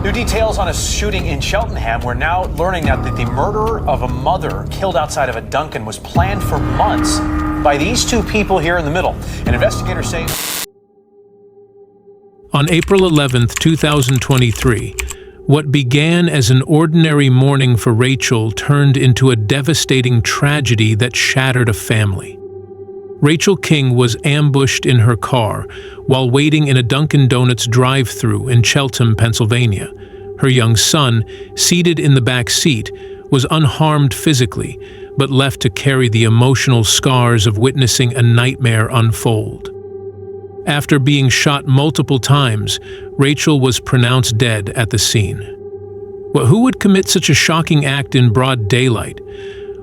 New details on a shooting in Cheltenham. We're now learning that the murder of a mother killed outside of a Dunkin' was planned for months by these two people here in the middle. And investigators say... On April 11, 2023, what began as an ordinary morning for Rachel turned into a devastating tragedy that shattered a family. Rachel King was ambushed in her car while waiting in a Dunkin' Donuts drive-thru in Cheltenham, Pennsylvania. Her young son, seated in the back seat, was unharmed physically, but left to carry the emotional scars of witnessing a nightmare unfold. After being shot multiple times, Rachel was pronounced dead at the scene. Well, who would commit such a shocking act in broad daylight?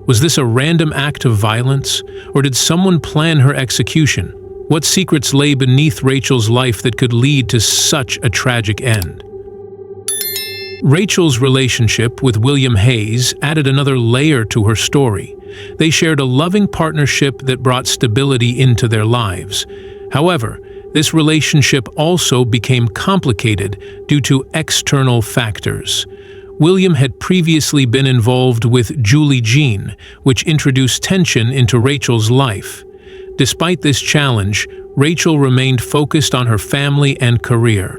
Was this a random act of violence, or did someone plan her execution? What secrets lay beneath Rachel's life that could lead to such a tragic end? Rachel's relationship with William Hayes added another layer to her story. They shared a loving partnership that brought stability into their lives. However, this relationship also became complicated due to external factors. William had previously been involved with Julie Jean, which introduced tension into Rachel's life. Despite this challenge, Rachel remained focused on her family and career.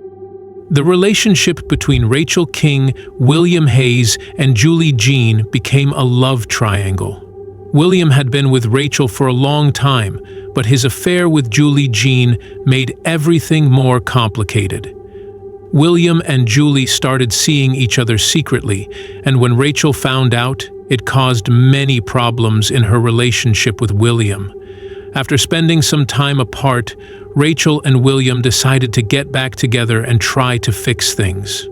The relationship between Rachel King, William Hayes, and Julie Jean became a love triangle. William had been with Rachel for a long time, but his affair with Julie Jean made everything more complicated. William and Julie started seeing each other secretly, and when Rachel found out, it caused many problems in her relationship with William. After spending some time apart, Rachel and William decided to get back together and try to fix things.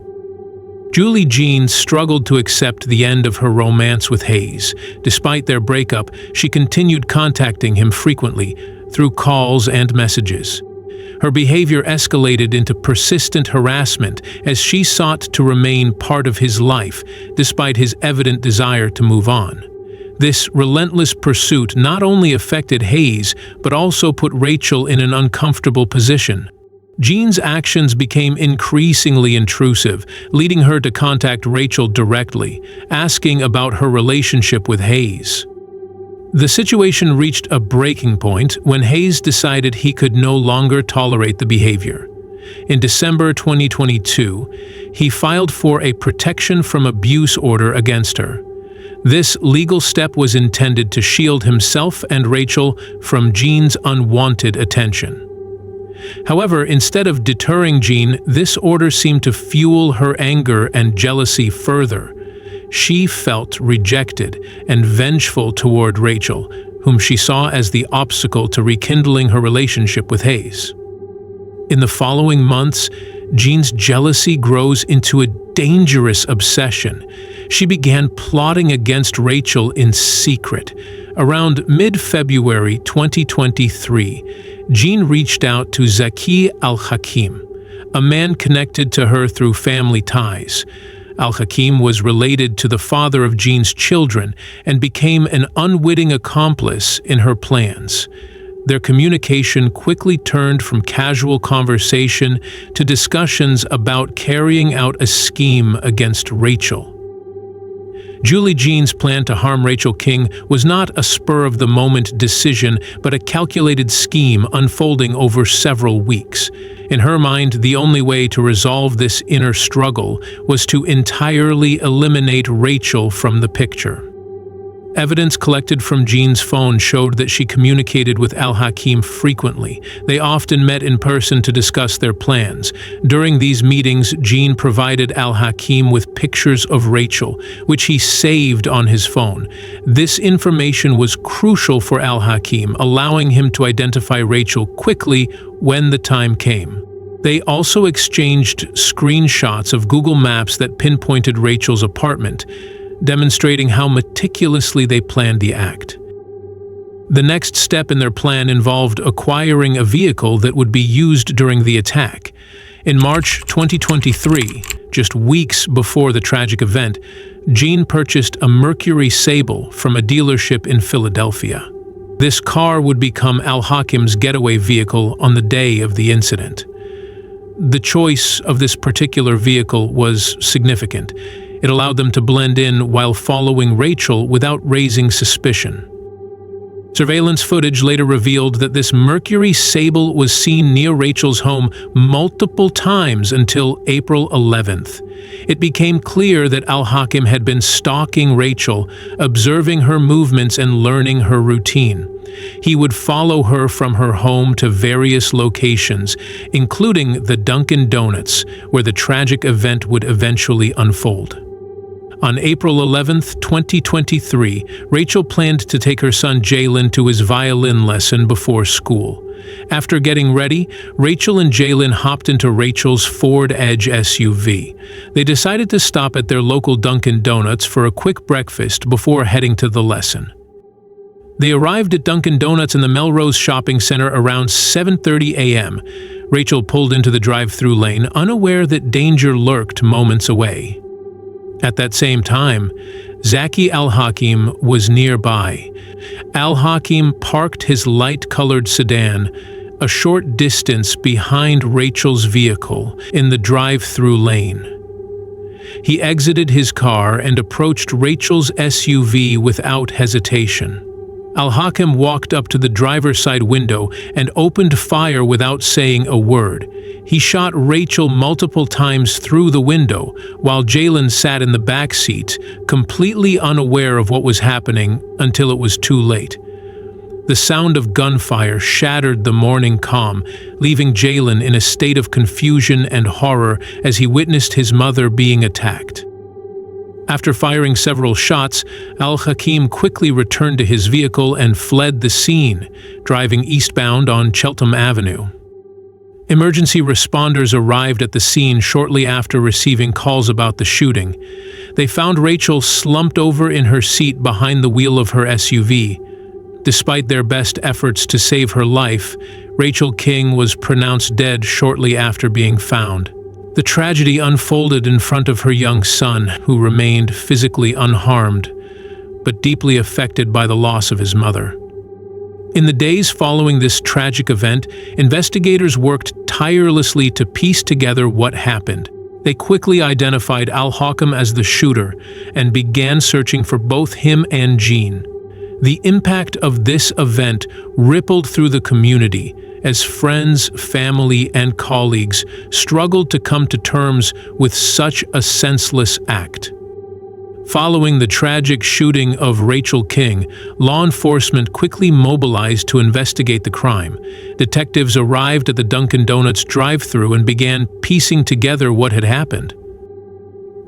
Julie Jean struggled to accept the end of her romance with Hayes. Despite their breakup, she continued contacting him frequently through calls and messages. Her behavior escalated into persistent harassment as she sought to remain part of his life, despite his evident desire to move on. This relentless pursuit not only affected Hayes, but also put Rachel in an uncomfortable position. Jean's actions became increasingly intrusive, leading her to contact Rachel directly, asking about her relationship with Hayes. The situation reached a breaking point when Hayes decided he could no longer tolerate the behavior. In December 2022, he filed for a protection from abuse order against her. This legal step was intended to shield himself and Rachel from Jean's unwanted attention. However, instead of deterring Jean, this order seemed to fuel her anger and jealousy further. She felt rejected and vengeful toward Rachel, whom she saw as the obstacle to rekindling her relationship with Hayes. In the following months, Jean's jealousy grows into a dangerous obsession. She began plotting against Rachel in secret. Around mid-February 2023, Jean reached out to Zaki al-Hakim, a man connected to her through family ties. Al-Hakim was related to the father of Jean's children and became an unwitting accomplice in her plans. Their communication quickly turned from casual conversation to discussions about carrying out a scheme against Rachel. Julie Jean's plan to harm Rachel King was not a spur-of-the-moment decision, but a calculated scheme unfolding over several weeks. In her mind, the only way to resolve this inner struggle was to entirely eliminate Rachel from the picture. Evidence collected from Jean's phone showed that she communicated with Al-Hakim frequently. They often met in person to discuss their plans. During these meetings, Jean provided Al-Hakim with pictures of Rachel, which he saved on his phone. This information was crucial for Al-Hakim, allowing him to identify Rachel quickly when the time came. They also exchanged screenshots of Google Maps that pinpointed Rachel's apartment, demonstrating how meticulously they planned the act. The next step in their plan involved acquiring a vehicle that would be used during the attack. In March 2023, just weeks before the tragic event, Jean purchased a Mercury Sable from a dealership in Philadelphia. This car would become Al-Hakim's getaway vehicle on the day of the incident. The choice of this particular vehicle was significant. It allowed them to blend in while following Rachel without raising suspicion. Surveillance footage later revealed that this Mercury Sable was seen near Rachel's home multiple times until April 11th. It became clear that Al-Hakim had been stalking Rachel, observing her movements and learning her routine. He would follow her from her home to various locations, including the Dunkin' Donuts, where the tragic event would eventually unfold. On April 11, 2023, Rachel planned to take her son Jalen to his violin lesson before school. After getting ready, Rachel and Jalen hopped into Rachel's Ford Edge SUV. They decided to stop at their local Dunkin' Donuts for a quick breakfast before heading to the lesson. They arrived at Dunkin' Donuts in the Melrose Shopping Center around 7:30 a.m. Rachel pulled into the drive-thru lane, unaware that danger lurked moments away. At that same time, Zaki Al-Hakim was nearby. Al-Hakim parked his light-colored sedan a short distance behind Rachel's vehicle in the drive-thru lane. He exited his car and approached Rachel's SUV without hesitation. Al-Hakim walked up to the driver's side window and opened fire without saying a word. He shot Rachel multiple times through the window, while Jalen sat in the back seat, completely unaware of what was happening until it was too late. The sound of gunfire shattered the morning calm, leaving Jalen in a state of confusion and horror as he witnessed his mother being attacked. After firing several shots, Al-Hakim quickly returned to his vehicle and fled the scene, driving eastbound on Cheltenham Avenue. Emergency responders arrived at the scene shortly after receiving calls about the shooting. They found Rachel slumped over in her seat behind the wheel of her SUV. Despite their best efforts to save her life, Rachel King was pronounced dead shortly after being found. The tragedy unfolded in front of her young son, who remained physically unharmed, but deeply affected by the loss of his mother. In the days following this tragic event, investigators worked tirelessly to piece together what happened. They quickly identified Al-Hakim as the shooter and began searching for both him and Jean. The impact of this event rippled through the community as friends, family, and colleagues struggled to come to terms with such a senseless act. Following the tragic shooting of Rachel King, law enforcement quickly mobilized to investigate the crime. Detectives arrived at the Dunkin' Donuts drive-thru and began piecing together what had happened.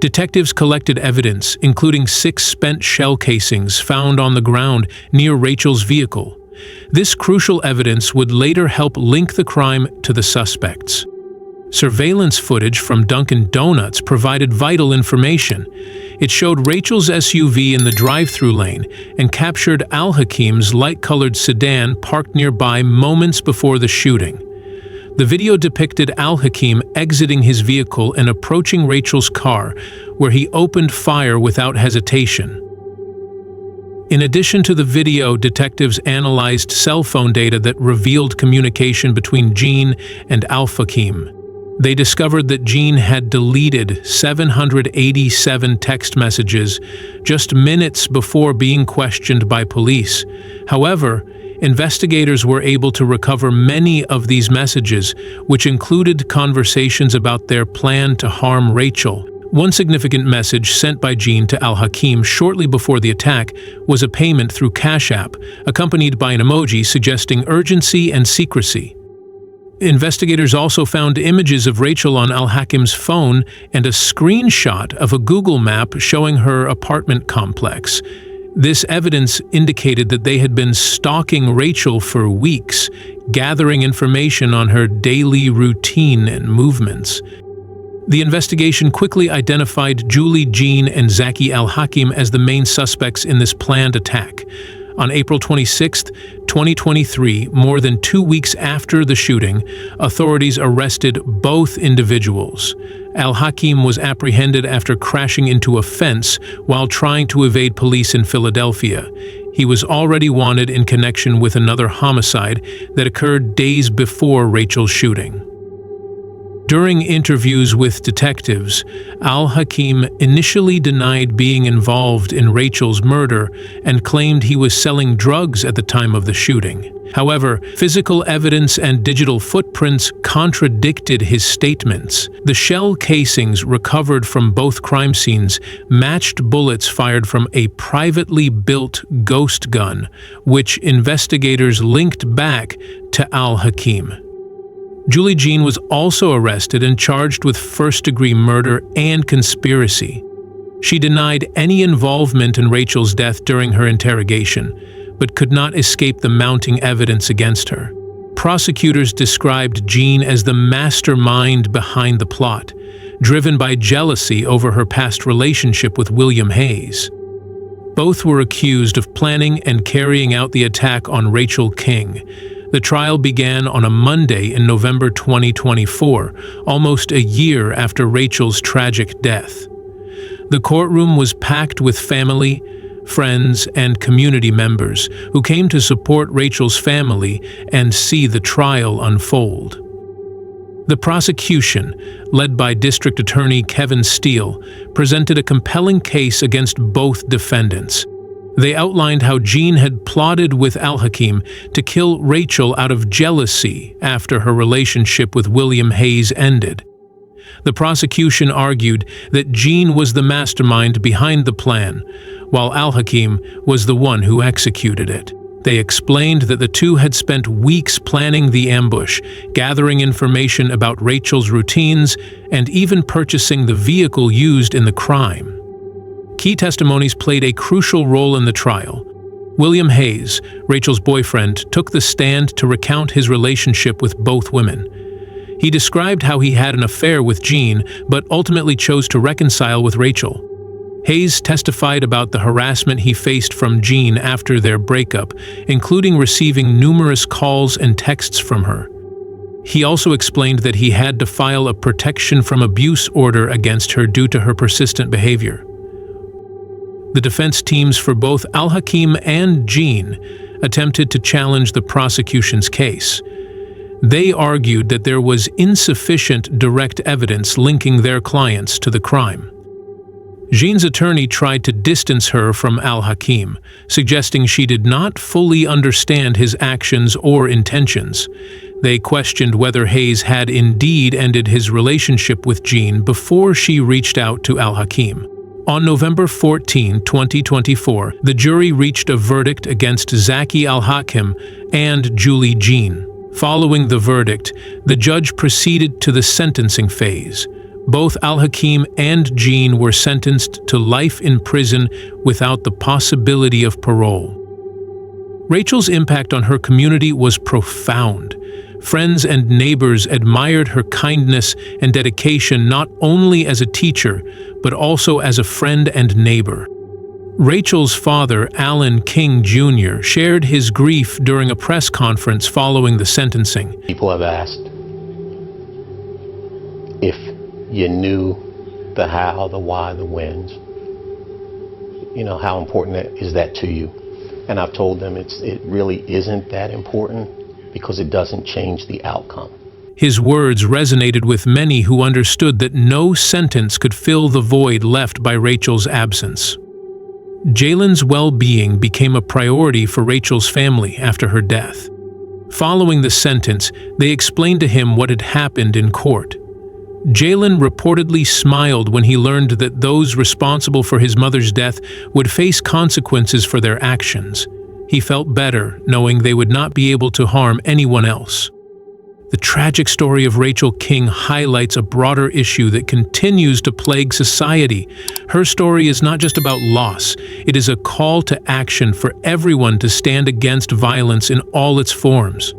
Detectives collected evidence, including 6 spent shell casings found on the ground near Rachel's vehicle. This crucial evidence would later help link the crime to the suspects. Surveillance footage from Dunkin' Donuts provided vital information. It showed Rachel's SUV in the drive-thru lane and captured Al-Hakim's light-colored sedan parked nearby moments before the shooting. The video depicted Al-Hakim exiting his vehicle and approaching Rachel's car, where he opened fire without hesitation. In addition to the video, detectives analyzed cell phone data that revealed communication between Jean and Al-Hakim. They discovered that Jean had deleted 787 text messages just minutes before being questioned by police. However, investigators were able to recover many of these messages, which included conversations about their plan to harm Rachel. One significant message sent by Jean to Al-Hakim shortly before the attack was a payment through Cash App, accompanied by an emoji suggesting urgency and secrecy. Investigators also found images of Rachel on Al-Hakim's phone and a screenshot of a Google map showing her apartment complex. This evidence indicated that they had been stalking Rachel for weeks, gathering information on her daily routine and movements. The investigation quickly identified Julie, Jean, and Zaki Al-Hakim as the main suspects in this planned attack. On April 26, 2023, more than 2 weeks after the shooting, authorities arrested both individuals. Al-Hakim was apprehended after crashing into a fence while trying to evade police in Philadelphia. He was already wanted in connection with another homicide that occurred days before Rachel's shooting. During interviews with detectives, Al-Hakim initially denied being involved in Rachel's murder and claimed he was selling drugs at the time of the shooting. However, physical evidence and digital footprints contradicted his statements. The shell casings recovered from both crime scenes matched bullets fired from a privately built ghost gun, which investigators linked back to Al-Hakim. Julie Jean was also arrested and charged with first-degree murder and conspiracy. She denied any involvement in Rachel's death during her interrogation, but could not escape the mounting evidence against her. Prosecutors described Jean as the mastermind behind the plot, driven by jealousy over her past relationship with William Hayes. Both were accused of planning and carrying out the attack on Rachel King. The trial began on a Monday in November 2024, almost a year after Rachel's tragic death. The courtroom was packed with family, friends, and community members who came to support Rachel's family and see the trial unfold. The prosecution, led by District Attorney Kevin Steele, presented a compelling case against both defendants. They outlined how Jean had plotted with Al-Hakim to kill Rachel out of jealousy after her relationship with William Hayes ended. The prosecution argued that Jean was the mastermind behind the plan, while Al-Hakim was the one who executed it. They explained that the two had spent weeks planning the ambush, gathering information about Rachel's routines, and even purchasing the vehicle used in the crime. Key testimonies played a crucial role in the trial. William Hayes, Rachel's boyfriend, took the stand to recount his relationship with both women. He described how he had an affair with Jean, but ultimately chose to reconcile with Rachel. Hayes testified about the harassment he faced from Jean after their breakup, including receiving numerous calls and texts from her. He also explained that he had to file a protection from abuse order against her due to her persistent behavior. The defense teams for both Al-Hakim and Jean attempted to challenge the prosecution's case. They argued that there was insufficient direct evidence linking their clients to the crime. Jean's attorney tried to distance her from Al-Hakim, suggesting she did not fully understand his actions or intentions. They questioned whether Hayes had indeed ended his relationship with Jean before she reached out to Al-Hakim. On November 14, 2024, the jury reached a verdict against Zaki Al-Hakim and Julie Jean. Following the verdict, the judge proceeded to the sentencing phase. Both Al-Hakim and Jean were sentenced to life in prison without the possibility of parole. Rachel's impact on her community was profound. Friends and neighbors admired her kindness and dedication not only as a teacher, but also as a friend and neighbor. Rachel's father, Alan King Jr., shared his grief during a press conference following the sentencing. People have asked if you knew the how, the why, the whens. You know, how important is that to you? And I've told them it really isn't that important because it doesn't change the outcome. His words resonated with many who understood that no sentence could fill the void left by Rachel's absence. Jalen's well-being became a priority for Rachel's family after her death. Following the sentence, they explained to him what had happened in court. Jalen reportedly smiled when he learned that those responsible for his mother's death would face consequences for their actions. He felt better knowing they would not be able to harm anyone else. The tragic story of Rachel King highlights a broader issue that continues to plague society. Her story is not just about loss, it is a call to action for everyone to stand against violence in all its forms.